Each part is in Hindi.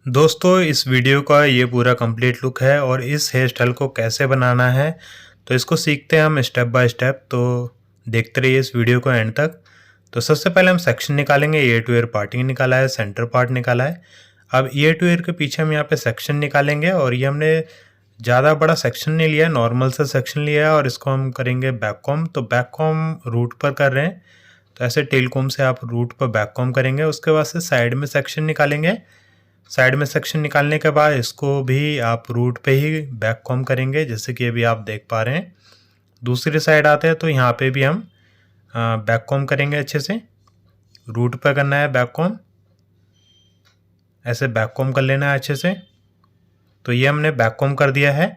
दोस्तों इस वीडियो का ये पूरा कंप्लीट लुक है और इस हेयर स्टाइल को कैसे बनाना है तो इसको सीखते हैं हम स्टेप बाय स्टेप। तो देखते रहिए इस वीडियो को एंड तक। तो सबसे पहले हम सेक्शन निकालेंगे। ईयर टू ईयर पार्टिंग निकाला है, सेंटर पार्ट निकाला है। अब ईयर टू ईयर के पीछे हम यहाँ पे सेक्शन निकालेंगे और ये हमने ज़्यादा बड़ा सेक्शन नहीं लिया, नॉर्मल सा सेक्शन लिया है और इसको हम करेंगे बैक कॉम। तो बैक कॉम रूट पर कर रहे हैं, तो ऐसे टेल कॉम से आप रूट पर बैक कॉम करेंगे। उसके बाद से साइड में सेक्शन निकालेंगे। साइड में सेक्शन निकालने के बाद इसको भी आप रूट पे ही बैक कॉम करेंगे, जैसे कि अभी आप देख पा रहे हैं। दूसरी साइड आते हैं तो यहाँ पे भी हम बैक कॉम करेंगे अच्छे से। रूट पे करना है बैक कॉम, ऐसे बैक कॉम कर लेना है अच्छे से। तो ये हमने बैक कॉम कर दिया है।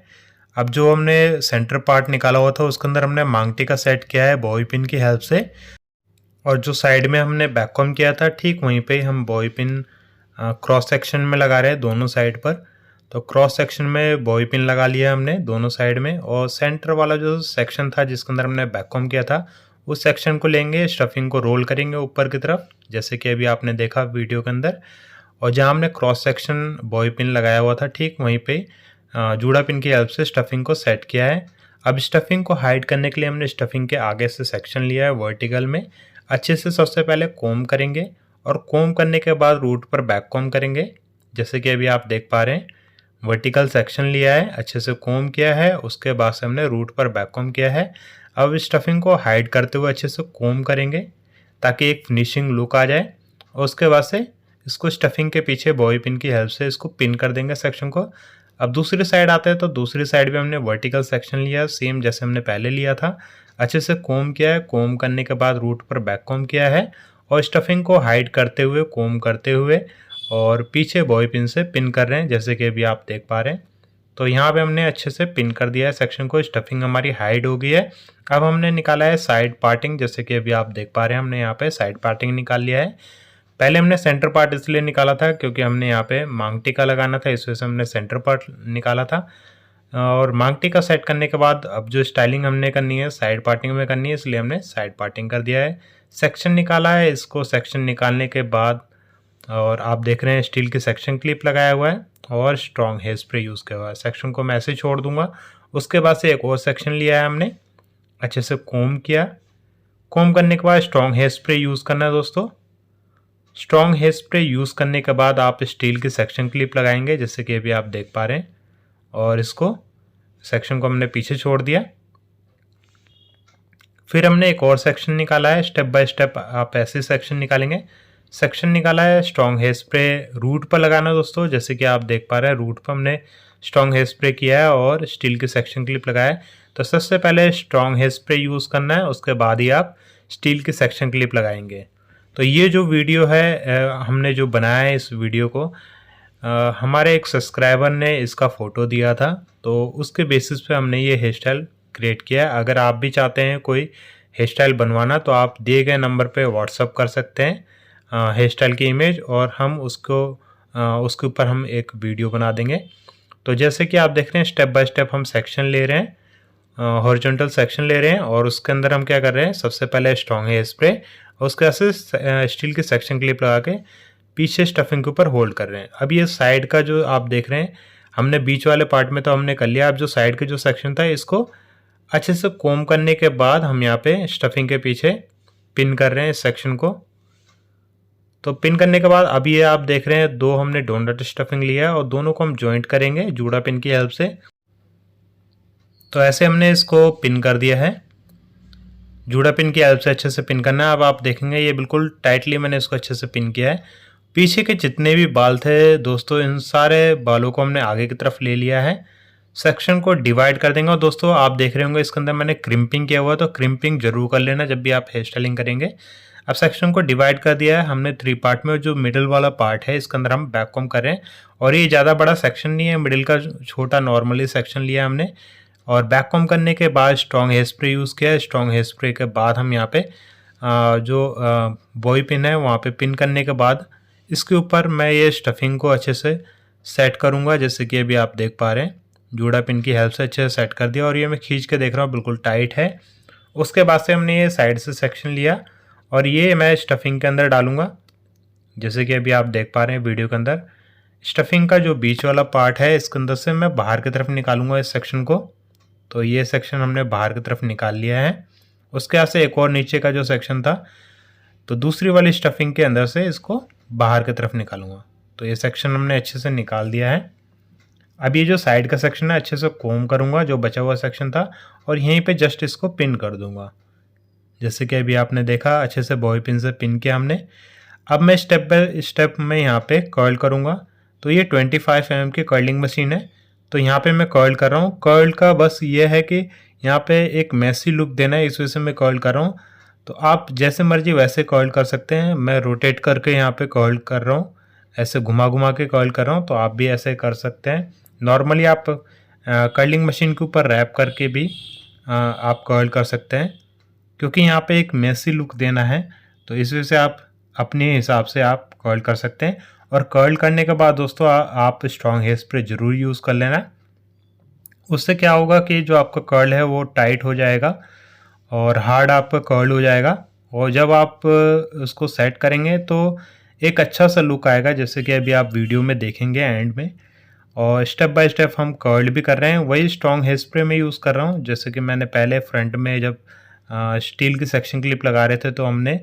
अब जो हमने सेंटर पार्ट निकाला हुआ था उसके अंदर हमने मांगटी का सेट किया है बॉबी पिन की हेल्प से, और जो साइड में हमने बैक कॉम किया था ठीक वहीं पे हम बॉबी पिन क्रॉस सेक्शन में लगा रहे हैं दोनों साइड पर। तो क्रॉस सेक्शन में बॉबी पिन लगा लिया हमने दोनों साइड में, और सेंटर वाला जो सेक्शन था जिसके अंदर हमने बैक कॉम किया था उस सेक्शन को लेंगे, स्टफिंग को रोल करेंगे ऊपर की तरफ, जैसे कि अभी आपने देखा वीडियो के अंदर। और जहाँ हमने क्रॉस सेक्शन बॉबी पिन लगाया हुआ था ठीक वहीं पे जूड़ा पिन की हेल्प से स्टफिंग को सेट किया है। अब स्टफिंग को हाइड करने के लिए हमने स्टफिंग के आगे से सेक्शन लिया है वर्टिकल में। अच्छे से सबसे पहले कोम करेंगे और कोम करने के बाद रूट पर बैक कोम करेंगे, जैसे कि अभी आप देख पा रहे हैं। वर्टिकल सेक्शन लिया है, अच्छे से कोम किया है, उसके बाद से हमने रूट पर बैक कोम किया है। अब स्टफिंग को हाइड करते हुए अच्छे से कोम करेंगे ताकि एक फिनिशिंग लुक आ जाए, और उसके बाद से इसको स्टफिंग के पीछे बॉबी पिन की हेल्प से इसको पिन कर देंगे सेक्शन को। अब दूसरी साइड आते हैं तो दूसरी साइड भी हमने वर्टिकल सेक्शन लिया सेम जैसे हमने पहले लिया था। अच्छे से कोम किया है, कोम करने के बाद रूट पर बैक कोम किया है और स्टफिंग को हाइड करते हुए कोम करते हुए और पीछे बॉबी पिन से पिन कर रहे हैं, जैसे कि अभी आप देख पा रहे हैं। तो यहाँ पे हमने अच्छे से पिन कर दिया है सेक्शन को, स्टफिंग हमारी हाइड हो गई है। अब हमने निकाला है साइड पार्टिंग, जैसे कि अभी आप देख पा रहे हैं हमने यहाँ पे साइड पार्टिंग निकाल लिया है। पहले हमने सेंटर पार्ट इसलिए निकाला था क्योंकि हमने यहाँ पे मांग टीका लगाना था, इस वजह से हमने सेंटर पार्ट निकाला था। और मांग टीका सेट करने के बाद अब जो स्टाइलिंग हमने करनी है साइड पार्टिंग में करनी है, इसलिए हमने साइड पार्टिंग कर दिया है। सेक्शन निकाला है, इसको सेक्शन निकालने के बाद और आप देख रहे हैं स्टील की सेक्शन क्लिप लगाया हुआ है और स्ट्रॉन्ग हेयर स्प्रे यूज़ किया हुआ है। सेक्शन को मैं ऐसे छोड़ दूंगा। उसके बाद से एक और सेक्शन लिया है हमने, अच्छे से कोम किया। कोम करने के बाद स्ट्रॉन्ग हेयर स्प्रे यूज़ करना है दोस्तों। स्ट्रॉन्ग हेयर स्प्रे यूज़ करने के बाद आप स्टील की सेक्शन क्लिप लगाएंगे, जैसे कि अभी आप देख पा रहे हैं। और इसको सेक्शन को हमने पीछे छोड़ दिया। फिर हमने एक और सेक्शन निकाला है, स्टेप बाय स्टेप आप ऐसे सेक्शन निकालेंगे। सेक्शन निकाला है, स्ट्रॉन्ग हेयर स्प्रे रूट पर लगाना दोस्तों, जैसे कि आप देख पा रहे हैं रूट पर हमने स्ट्रॉन्ग हेयर स्प्रे किया है और स्टील की सेक्शन क्लिप लगाया है। तो सबसे पहले स्ट्रॉन्ग हेयर स्प्रे यूज़ करना है, उसके बाद ही आप स्टील की सेक्शन क्लिप लगाएंगे। तो ये जो वीडियो है हमने जो बनाया है इस वीडियो को हमारे एक सब्सक्राइबर ने इसका फ़ोटो दिया था, तो उसके बेसिस पे हमने ये हेयर स्टाइल क्रिएट किया है। अगर आप भी चाहते हैं कोई हेयर स्टाइल बनवाना तो आप दिए गए नंबर पे व्हाट्सअप कर सकते हैं हेयर स्टाइल की इमेज, और हम उसको उसके ऊपर हम एक वीडियो बना देंगे। तो जैसे कि आप देख रहे हैं स्टेप बाय स्टेप हम सेक्शन ले रहे हैं, हॉरिजॉन्टल सेक्शन ले रहे हैं, और उसके अंदर हम क्या कर रहे हैं, सबसे पहले स्ट्रॉन्ग हेयर स्प्रे और उसके बाद से स्टील की सेक्शन क्लिप लगा के पीछे स्टफिंग के ऊपर होल्ड कर रहे हैं। अब ये साइड का जो आप देख रहे हैं हमने बीच वाले पार्ट में तो हमने कर लिया। अब जो साइड के जो सेक्शन था इसको अच्छे से कोम करने के बाद हम यहाँ पे स्टफिंग के पीछे पिन कर रहे हैं इस सेक्शन को। तो पिन करने के बाद अब ये आप देख रहे हैं दो हमने डोनट स्टफिंग लिया है और दोनों को हम जॉइंट करेंगे जूड़ा पिन की हेल्प से। तो ऐसे हमने इसको पिन कर दिया है, जूड़ा पिन की हेल्प से अच्छे से पिन करना है। अब आप देखेंगे ये बिल्कुल टाइटली मैंने इसको अच्छे से पिन किया है। पीछे के जितने भी बाल थे दोस्तों इन सारे बालों को हमने आगे की तरफ ले लिया है। सेक्शन को डिवाइड कर देंगे, और दोस्तों आप देख रहे होंगे इसके अंदर मैंने क्रिम्पिंग किया हुआ है, तो क्रिम्पिंग जरूर कर लेना जब भी आप हेयर स्टाइलिंग करेंगे। अब सेक्शन को डिवाइड कर दिया है हमने 3 पार्ट में, और जो मिडिल वाला पार्ट है इसके अंदर हम बैक कॉम कर रहे हैं। और ये ज़्यादा बड़ा सेक्शन नहीं है, मिडिल का छोटा नॉर्मली सेक्शन लिया हमने। और बैक कॉम करने के बाद स्ट्रॉन्ग हेयर स्प्रे यूज़ किया है। स्ट्रॉन्ग हेयर स्प्रे के बाद हम यहाँ पे जो बॉबी पिन है वहाँ पे पिन करने के बाद इसके ऊपर मैं ये स्टफिंग को अच्छे से सेट करूँगा, जैसे कि अभी आप देख पा रहे हैं जूड़ा पिन की हेल्प से अच्छे से सेट कर दिया। और ये मैं खींच के देख रहा हूँ बिल्कुल टाइट है। उसके बाद से हमने ये साइड से सेक्शन लिया और ये मैं स्टफिंग के अंदर डालूँगा, जैसे कि अभी आप देख पा रहे हैं वीडियो के अंदर। स्टफिंग का जो बीच वाला पार्ट है इसके अंदर से मैं बाहर की तरफ निकालूंगा इस सेक्शन को। तो ये सेक्शन हमने बाहर की तरफ निकाल लिया है। उसके यहाँ से एक और नीचे का जो सेक्शन था, तो दूसरी वाली स्टफिंग के अंदर से इसको बाहर की तरफ निकालूंगा। तो ये सेक्शन हमने अच्छे से निकाल दिया है। अब ये जो साइड का सेक्शन है अच्छे से कोम करूंगा जो बचा हुआ सेक्शन था, और यहीं पे जस्ट इसको पिन कर दूंगा। जैसे कि अभी आपने देखा अच्छे से बॉबी पिन से पिन किया हमने। अब मैं स्टेप बाय स्टेप में यहाँ पे कर्ल करूँगा। तो ये 25 mm की कर्लिंग मशीन है, तो यहाँ पे मैं कर्ल कर रहा हूँ। कर्ल का बस ये है कि यहाँ पे एक मैसी लुक देना है, इस वजह से मैं कर्ल कर रहा हूँ। तो आप जैसे मर्जी वैसे कर्ल कर सकते हैं। मैं रोटेट करके यहाँ पे कर्ल कर रहा हूँ, ऐसे घुमा घुमा के कर्ल कर रहा हूँ, तो आप भी ऐसे कर सकते हैं। नॉर्मली आप कर्लिंग मशीन के ऊपर रैप करके भी आप कर्ल कर सकते हैं, क्योंकि यहाँ पे एक मैसी लुक देना है, तो इस वजह से आप अपने हिसाब से आप कर्ल कर सकते हैं। और कर्ल करने के बाद दोस्तों आप स्ट्रॉन्ग हेयर स्प्रे ज़रूर यूज़ कर लेना। उससे क्या होगा कि जो आपका कर्ल है वो टाइट हो जाएगा और हार्ड आपका कर्ल हो जाएगा, और जब आप उसको सेट करेंगे तो एक अच्छा सा लुक आएगा, जैसे कि अभी आप वीडियो में देखेंगे एंड में। और स्टेप बाय स्टेप हम कर्ल भी कर रहे हैं। वही स्ट्रॉन्ग हेयर स्प्रे में यूज़ कर रहा हूँ, जैसे कि मैंने पहले फ्रंट में जब स्टील की सेक्शन क्लिप लगा रहे थे तो हमने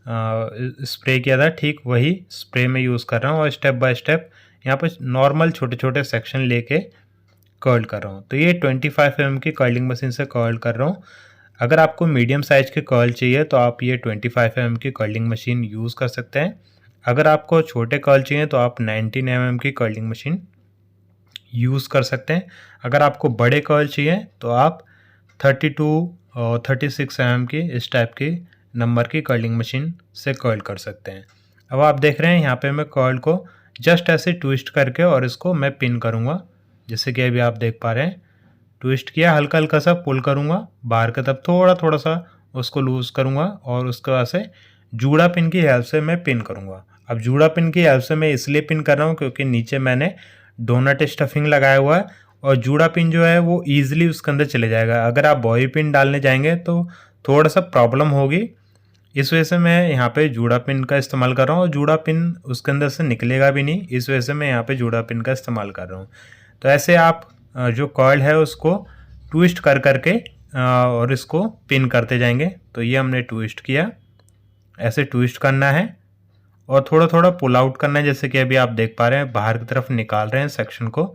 स्प्रे किया था, ठीक वही स्प्रे में यूज़ कर रहा हूँ। और स्टेप बाय स्टेप यहाँ पर नॉर्मल छोटे छोटे सेक्शन लेके कर्ल कर रहा हूँ। तो ये 25 mm की कर्लिंग मशीन से कर्ल कर रहा हूँ। अगर आपको मीडियम साइज़ के कर्ल चाहिए तो आप ये 25 mm की कर्लिंग मशीन यूज़ कर सकते हैं। अगर आपको छोटे कर्ल चाहिए तो आप 19 mm की कर्लिंग मशीन यूज़ कर सकते हैं। अगर आपको बड़े कर्ल चाहिए तो आप 32 और 36 mm की इस टाइप की नंबर की कर्लिंग मशीन से कर्ल कर सकते हैं। अब आप देख रहे हैं यहाँ पे मैं कर्ल को जस्ट ऐसे ट्विस्ट करके और इसको मैं पिन करूँगा, जैसे कि अभी आप देख पा रहे हैं। ट्विस्ट किया, हल्का हल्का सा पुल करूँगा बाहर की तरफ, थोड़ा थोड़ा सा उसको लूज़ करूँगा, और उसके बाद से जूड़ा पिन की हेल्प से मैं पिन करूँगा। अब जूड़ा पिन की हेल्प से मैं इसलिए पिन कर रहा हूँ क्योंकि नीचे मैंने डोनट स्टफिंग लगाया हुआ है, और जूड़ा पिन जो है वो ईजिली उसके अंदर चले जाएगा। अगर आप बॉबी पिन डालने जाएंगे तो थोड़ा सा प्रॉब्लम होगी, इस वजह से मैं यहाँ पे जूड़ा पिन का इस्तेमाल कर रहा हूँ। और जूड़ा पिन उसके अंदर से निकलेगा भी नहीं, इस वजह से मैं यहाँ पे जूड़ा पिन का इस्तेमाल कर रहा हूँ। तो ऐसे आप जो कर्ल है उसको ट्विस्ट कर करके और इसको पिन करते जाएंगे। तो ये हमने ट्विस्ट किया, ऐसे ट्विस्ट करना है और थोड़ा थोड़ा पुल आउट करना है, जैसे कि अभी आप देख पा रहे हैं बाहर की तरफ निकाल रहे हैं सेक्शन को।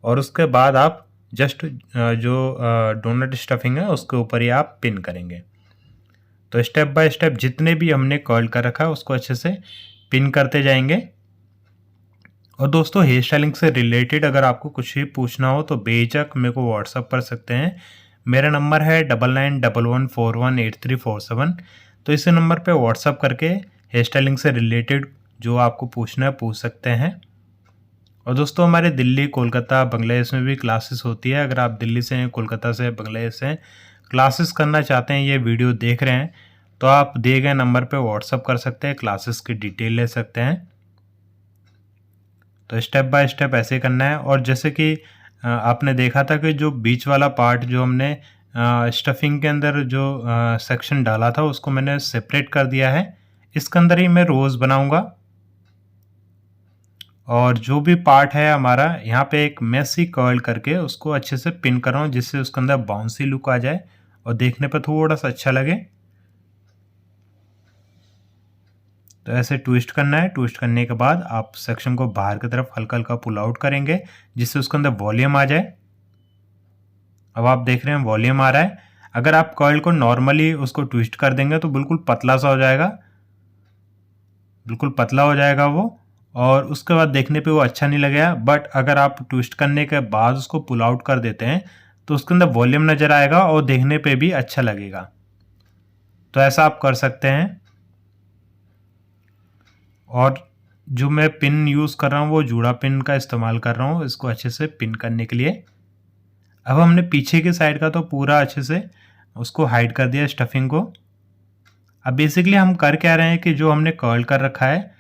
और उसके बाद आप जस्ट जो डोनट स्टफिंग है उसके ऊपर ही आप पिन करेंगे। तो स्टेप बाय स्टेप जितने भी हमने कर्ल कर रखा है उसको अच्छे से पिन करते जाएंगे। और दोस्तों हेयर स्टाइलिंग से रिलेटेड अगर आपको कुछ भी पूछना हो तो बेझिझक मेरे को व्हाट्सअप कर सकते हैं। मेरा नंबर है 9911418347। तो इसी नंबर पे व्हाट्सअप करके हेयर स्टाइलिंग से रिलेटेड जो आपको पूछना है पूछ सकते हैं। और दोस्तों हमारे दिल्ली, कोलकाता, बांग्लादेश में भी क्लासेस होती है। अगर आप दिल्ली से हैं, कोलकाता से, बांग्लादेश से क्लासेस करना चाहते हैं, ये वीडियो देख रहे हैं, तो आप दिए गए नंबर पे व्हाट्सअप कर सकते हैं, क्लासेस की डिटेल ले सकते हैं। तो स्टेप बाय स्टेप ऐसे करना है। और जैसे कि आपने देखा था कि जो बीच वाला पार्ट जो हमने स्टफिंग के अंदर जो सेक्शन डाला था उसको मैंने सेपरेट कर दिया है। इसके अंदर ही मैं रोज़ बनाऊंगा, और जो भी पार्ट है हमारा यहाँ पे एक मैसी कर्ल करके उसको अच्छे से पिन कर रहा हूँ, जिससे उसके अंदर बाउंसी लुक आ जाए और देखने पर थोड़ा सा अच्छा लगे। तो ऐसे ट्विस्ट करना है। ट्विस्ट करने के बाद आप सेक्शन को बाहर की तरफ हल्का हल्का पुल आउट करेंगे, जिससे उसके अंदर वॉल्यूम आ जाए। अब आप देख रहे हैं वॉल्यूम आ रहा है। अगर आप कर्ल को नॉर्मली उसको ट्विस्ट कर देंगे तो बिल्कुल पतला सा हो जाएगा, बिल्कुल पतला हो जाएगा वो, और उसके बाद देखने पे वो अच्छा नहीं लगेगा। बट अगर आप ट्विस्ट करने के बाद उसको पुल आउट कर देते हैं तो उसके अंदर वॉल्यूम नज़र आएगा और देखने पे भी अच्छा लगेगा। तो ऐसा आप कर सकते हैं। और जो मैं पिन यूज़ कर रहा हूँ वो जूड़ा पिन का इस्तेमाल कर रहा हूँ इसको अच्छे से पिन करने के लिए। अब हमने पीछे के साइड का तो पूरा अच्छे से उसको हाइड कर दिया स्टफिंग को। अब बेसिकली हम कर क्या रहे हैं कि जो हमने कर्ल कर रखा है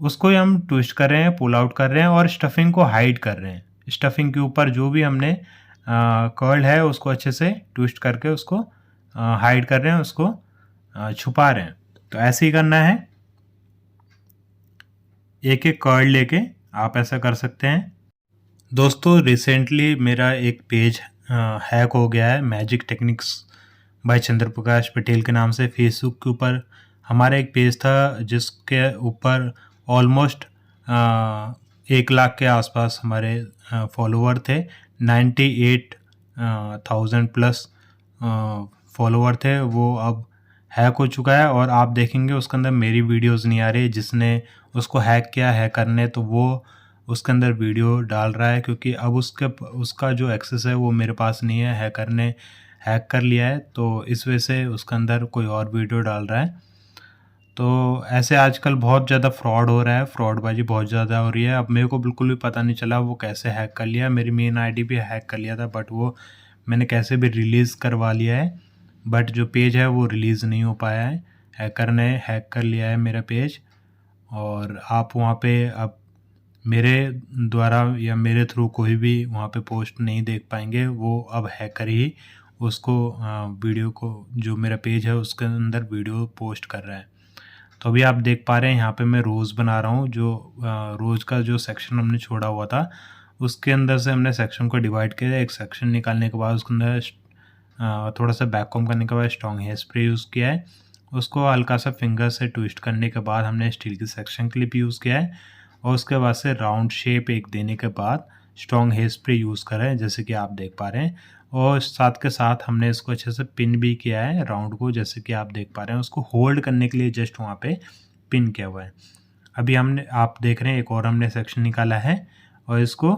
उसको ही हम ट्विस्ट कर रहे हैं, पुल आउट कर रहे हैं और स्टफिंग को हाइड कर रहे हैं। स्टफिंग के ऊपर जो भी हमने कर्ल है उसको अच्छे से ट्विस्ट करके उसको हाइड कर रहे हैं, उसको छुपा रहे हैं। तो ऐसे ही करना है, एक एक कर्ल लेके आप ऐसा कर सकते हैं। दोस्तों रिसेंटली मेरा एक पेज हैक हो गया है, मैजिक टेक्निक्स बाय चंद्र प्रकाश पटेल के नाम से। फेसबुक के ऊपर हमारा एक पेज था जिसके ऊपर ऑलमोस्ट 1 लाख के आसपास हमारे फॉलोवर थे। 98,000 प्लस फॉलोवर थे। वो अब हैक हो चुका है और आप देखेंगे उसके अंदर मेरी वीडियोस नहीं आ रही। जिसने उसको हैक किया हैकर ने, तो वो उसके अंदर वीडियो डाल रहा है, क्योंकि अब उसका जो एक्सेस है वो मेरे पास नहीं है, हैकर ने हैक कर लिया है। तो इस वजह से उसके अंदर कोई और वीडियो डाल रहा है। तो ऐसे आजकल बहुत ज़्यादा फ्रॉड हो रहा है, फ्रॉडबाजी बहुत ज़्यादा हो रही है। अब मेरे को बिल्कुल भी पता नहीं चला वो कैसे हैक कर लिया। मेरी मेन आईडी भी हैक कर लिया था, बट वो मैंने कैसे भी रिलीज़ करवा लिया है, बट जो पेज है वो रिलीज़ नहीं हो पाया है। हैकर ने हैक कर लिया है मेरा पेज, और आप वहाँ पे अब मेरे द्वारा या मेरे थ्रू कोई भी वहाँ पे पोस्ट नहीं देख पाएंगे। वो अब हैकर ही उसको वीडियो को, जो मेरा पेज है उसके अंदर वीडियो पोस्ट कर रहा है। तो अभी आप देख पा रहे हैं यहाँ पे मैं रोज़ बना रहा हूँ। जो रोज़ का जो सेक्शन हमने छोड़ा हुआ था उसके अंदर से हमने सेक्शन को डिवाइड किया। एक सेक्शन निकालने के बाद उसके अंदर थोड़ा सा बैक कॉम करने के बाद स्ट्रॉन्ग हेयर स्प्रे यूज़ किया है। उसको हल्का सा फिंगर से ट्विस्ट करने के बाद हमने स्टील की सेक्शन क्लिप यूज़ किया है, और उसके बाद से राउंड शेप एक देने के बाद स्ट्रॉन्ग हेयर स्प्रे यूज़ कर रहे हैं, जैसे कि आप देख पा रहे हैं। और साथ के साथ हमने इसको अच्छे से पिन भी किया है राउंड को, जैसे कि आप देख पा रहे हैं। उसको होल्ड करने के लिए जस्ट वहाँ पे पिन किया हुआ है। अभी हमने, आप देख रहे हैं, एक और हमने सेक्शन निकाला है, और इसको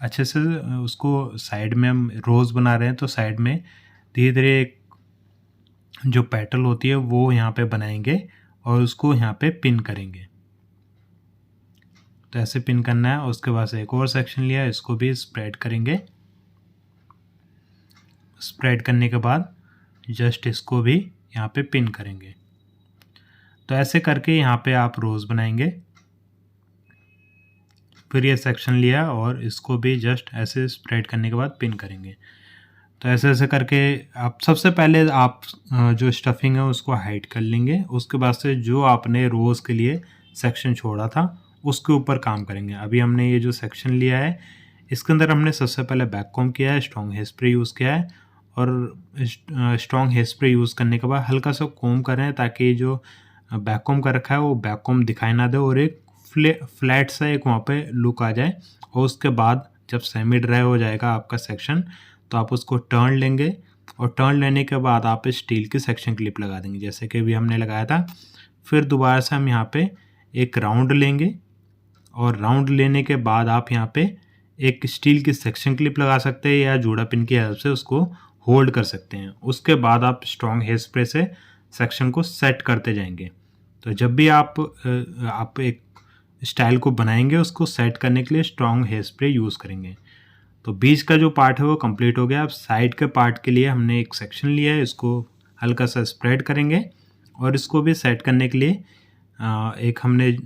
अच्छे से उसको साइड में हम रोज़ बना रहे हैं, तो साइड में धीरे धीरे एक जो पेटल होती है वो यहाँ पे बनाएंगे और उसको यहाँ पे पिन करेंगे। तो ऐसे पिन करना है। उसके बाद से एक और सेक्शन लिया, इसको भी स्प्रेड करेंगे। स्प्रेड करने के बाद जस्ट इसको भी यहाँ पे पिन करेंगे। तो ऐसे करके यहाँ पे आप रोज़ बनाएंगे। फिर ये सेक्शन लिया और इसको भी जस्ट ऐसे स्प्रेड करने के बाद पिन करेंगे। तो ऐसे ऐसे करके आप सबसे पहले आप जो स्टफिंग है उसको हाइड कर लेंगे। उसके बाद से जो आपने रोज़ के लिए सेक्शन छोड़ा था उसके ऊपर काम करेंगे। अभी हमने ये जो सेक्शन लिया है इसके अंदर हमने सबसे पहले बैक कॉम किया है, स्ट्रॉन्ग हेयर स्प्रे यूज़ किया है, और स्ट्रॉन्ग हेयर स्प्रे यूज़ करने के बाद हल्का सा कोम करें ताकि जो बैक कॉम कर रखा है वो बैक कॉम दिखाई ना दे, और एक फ्लैट सा एक वहाँ पे लुक आ जाए। और उसके बाद जब सेमी ड्राई हो जाएगा आपका सेक्शन, तो आप उसको टर्न लेंगे, और टर्न लेने के बाद आप स्टील की सेक्शन क्लिप लगा देंगे, जैसे कि अभी हमने लगाया था। फिर दोबारा से हम यहाँ पे एक राउंड लेंगे, और राउंड लेने के बाद आप यहाँ पे एक स्टील की सेक्शन क्लिप लगा सकते हैं या जूड़ा पिन की हेल्प से उसको होल्ड कर सकते हैं। उसके बाद आप स्ट्रॉन्ग हेयर स्प्रे से सेक्शन को सेट करते जाएंगे। तो जब भी आप एक स्टाइल को बनाएंगे उसको सेट करने के लिए स्ट्रॉन्ग हेयर स्प्रे यूज़ करेंगे। तो बीच का जो पार्ट है वो कंप्लीट हो गया। अब साइड के पार्ट के लिए हमने एक सेक्शन लिया है, इसको हल्का सा स्प्रेड करेंगे, और इसको भी सेट करने के लिए एक हमने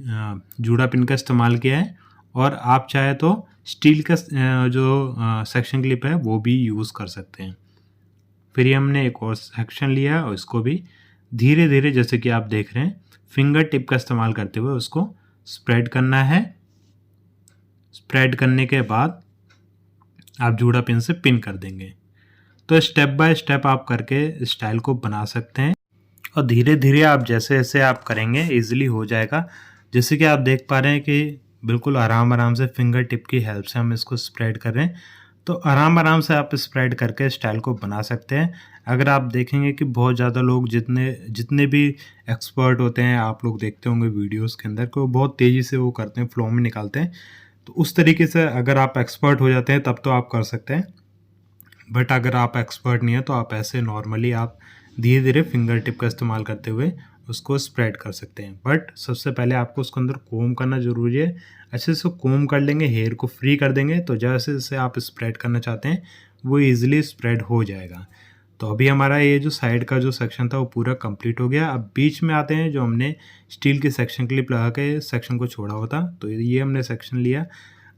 जूड़ा पिन का इस्तेमाल किया है, और आप चाहे तो स्टील का जो सेक्शन क्लिप है वो भी यूज़ कर सकते हैं। फिर ये हमने एक और सेक्शन लिया और इसको भी धीरे धीरे, जैसे कि आप देख रहे हैं, फिंगर टिप का इस्तेमाल करते हुए उसको स्प्रेड करना है। स्प्रेड करने के बाद आप जूड़ा पिन से पिन कर देंगे। तो स्टेप बाय स्टेप आप करके स्टाइल को बना सकते हैं, और धीरे धीरे आप जैसे जैसे आप करेंगे इजीली हो जाएगा। जैसे कि आप देख पा रहे हैं कि बिल्कुल आराम आराम से फिंगर टिप की हेल्प से हम इसको स्प्रेड कर रहे हैं। तो आराम आराम से आप स्प्रेड करके स्टाइल को बना सकते हैं। अगर आप देखेंगे कि बहुत ज़्यादा लोग जितने भी एक्सपर्ट होते हैं, आप लोग देखते होंगे वीडियोस के अंदर, कि वो बहुत तेज़ी से वो करते हैं, फ्लो में निकालते हैं। तो उस तरीके से अगर आप एक्सपर्ट हो जाते हैं तब तो आप कर सकते हैं, बट अगर आप एक्सपर्ट नहीं है तो आप ऐसे नॉर्मली आप धीरे धीरे फिंगर टिप का इस्तेमाल करते हुए उसको स्प्रेड कर सकते हैं। बट सबसे पहले आपको उसके अंदर कोम करना ज़रूरी है। अच्छे से कोम कर लेंगे, हेयर को फ्री कर देंगे, तो जैसे जैसे आप स्प्रेड करना चाहते हैं वो ईज़िली स्प्रेड हो जाएगा। तो अभी हमारा ये जो साइड का जो सेक्शन था वो पूरा कंप्लीट हो गया। अब बीच में आते हैं जो हमने स्टील की सेक्शन क्लिप लगा के सेक्शन को छोड़ा हुआ था। तो ये हमने सेक्शन लिया,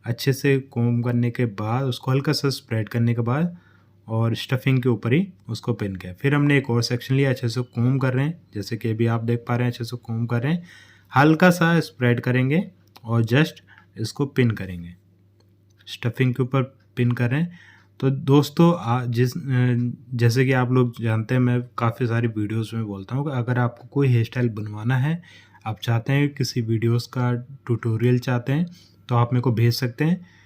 अच्छे से कोम करने के बाद उसको हल्का सा स्प्रेड करने के बाद और स्टफिंग के ऊपर ही उसको पिन किया। फिर हमने एक और सेक्शन लिया, अच्छे से कोम कर रहे हैं, जैसे कि अभी आप देख पा रहे हैं, अच्छे से कोम कर रहे हैं, हल्का सा स्प्रेड करेंगे और जस्ट इसको पिन करेंगे, स्टफिंग के ऊपर पिन करें। तो दोस्तों जैसे कि आप लोग जानते हैं, मैं काफ़ी सारी वीडियोस में बोलता हूँ कि अगर आपको कोई हेयर स्टाइल बनवाना है, आप चाहते हैं किसी वीडियोस का ट्यूटोरियल चाहते हैं, तो आप मेरे को भेज सकते हैं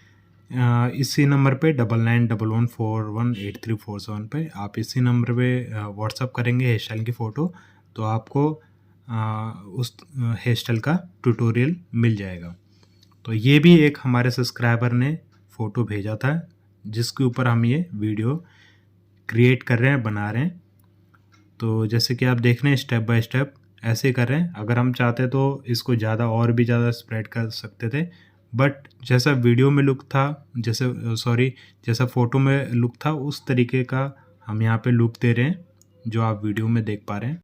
इसी नंबर पे 9911418347 पे। आप इसी नंबर पे व्हाट्सअप करेंगे हेयर स्टाइल की फ़ोटो, तो आपको उस हेयर स्टाइल का ट्यूटोरियल मिल जाएगा। तो ये भी एक हमारे सब्सक्राइबर ने फ़ोटो भेजा था, जिसके ऊपर हम ये वीडियो क्रिएट कर रहे हैं, बना रहे हैं। तो जैसे कि आप देख रहे हैं स्टेप बाय स्टेप ऐसे कर रहे हैं। अगर हम चाहते तो इसको ज़्यादा और भी ज़्यादा स्प्रेड कर सकते थे, बट जैसा वीडियो में लुक था, जैसा फ़ोटो में लुक था, उस तरीके का हम यहाँ पे लुक दे रहे हैं जो आप वीडियो में देख पा रहे हैं।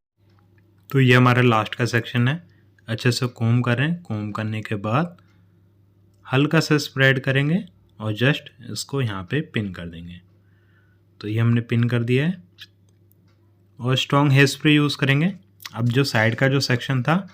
तो ये हमारा लास्ट का सेक्शन है। अच्छे से कोम करें, कोम करने के बाद हल्का सा स्प्रेड करेंगे और जस्ट इसको यहाँ पे पिन कर देंगे। तो ये हमने पिन कर दिया है और स्ट्रॉन्ग हेयर स्प्रे यूज़ करेंगे। अब जो साइड का जो सेक्शन था,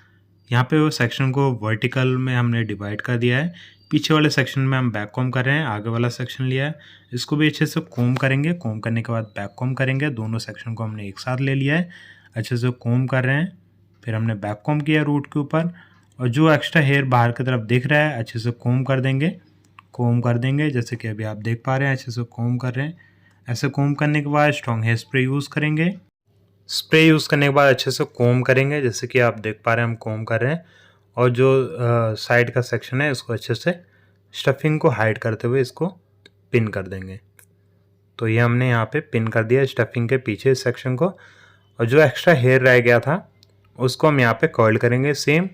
यहाँ पे वो सेक्शन को वर्टिकल में हमने डिवाइड कर दिया है। पीछे वाले सेक्शन में हम बैक कॉम कर रहे हैं, आगे वाला सेक्शन लिया है, इसको भी अच्छे से कोम करेंगे। कोम करने के बाद बैक कॉम करेंगे। दोनों सेक्शन को हमने एक साथ ले लिया है, अच्छे से कोम कर रहे हैं। फिर हमने बैक कॉम किया रूट के ऊपर, और जो एक्स्ट्रा हेयर बाहर की तरफ दिख रहा है अच्छे से कोम कर देंगे। कोम कर देंगे जैसे कि अभी आप देख पा रहे हैं, अच्छे से कोम कर रहे हैं। ऐसे कोम करने के बाद स्ट्रॉन्ग हेयर स्प्रे यूज़ करेंगे। स्प्रे यूज़ करने के बाद अच्छे से कोम करेंगे, जैसे कि आप देख पा रहे हैं हम कोम कर रहे हैं। और जो साइड का सेक्शन है इसको अच्छे से स्टफिंग को हाइड करते हुए इसको पिन कर देंगे। तो ये हमने यहाँ पे पिन कर दिया स्टफिंग के पीछे इस सेक्शन को। और जो एक्स्ट्रा हेयर रह गया था उसको हम यहाँ पे कर्ल करेंगे, सेम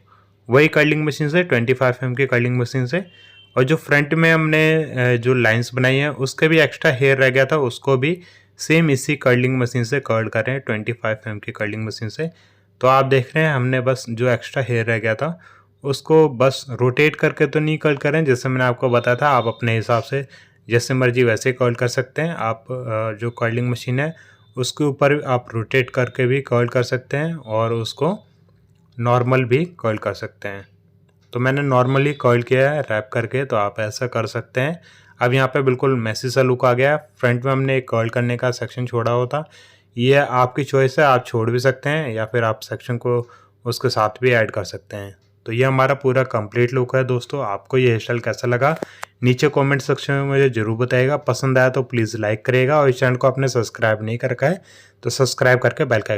वही कर्लिंग मशीन से, 25 mm की कर्लिंग मशीन से। और जो फ्रंट में हमने जो लाइंस बनाई हैं उसके भी एक्स्ट्रा हेयर रह गया था, उसको भी सेम इसी कर्लिंग मशीन से कर्ल कर रहे हैं, 25 mm की कर्लिंग मशीन से। तो आप देख रहे हैं हमने बस जो एक्स्ट्रा हेयर रह गया था उसको बस रोटेट करके तो नहीं कर्ल करें, जैसे मैंने आपको बताया था। आप अपने हिसाब से जैसे मर्जी वैसे कर्ल कर सकते हैं। आप जो कर्लिंग मशीन है उसके ऊपर आप रोटेट करके भी कर्ल कर सकते हैं और उसको नॉर्मल भी कर्ल कर सकते हैं। तो मैंने नॉर्मली कर्ल किया है रैप करके, तो आप ऐसा कर सकते हैं। अब यहाँ पे बिल्कुल मैसी सा लुक आ गया। फ्रंट में हमने एक कर्ल करने का सेक्शन छोड़ा होता, ये आपकी चॉइस है, आप छोड़ भी सकते हैं या फिर आप सेक्शन को उसके साथ भी ऐड कर सकते हैं। तो ये हमारा पूरा कंप्लीट लुक है दोस्तों। आपको ये हेयर स्टाइल कैसा लगा नीचे कमेंट सेक्शन में मुझे ज़रूर बताइएगा। पसंद आया तो प्लीज़ लाइक करिएगा, और इस चैनल को आपने सब्सक्राइब नहीं कर रखा है तो सब्सक्राइब करके बेल का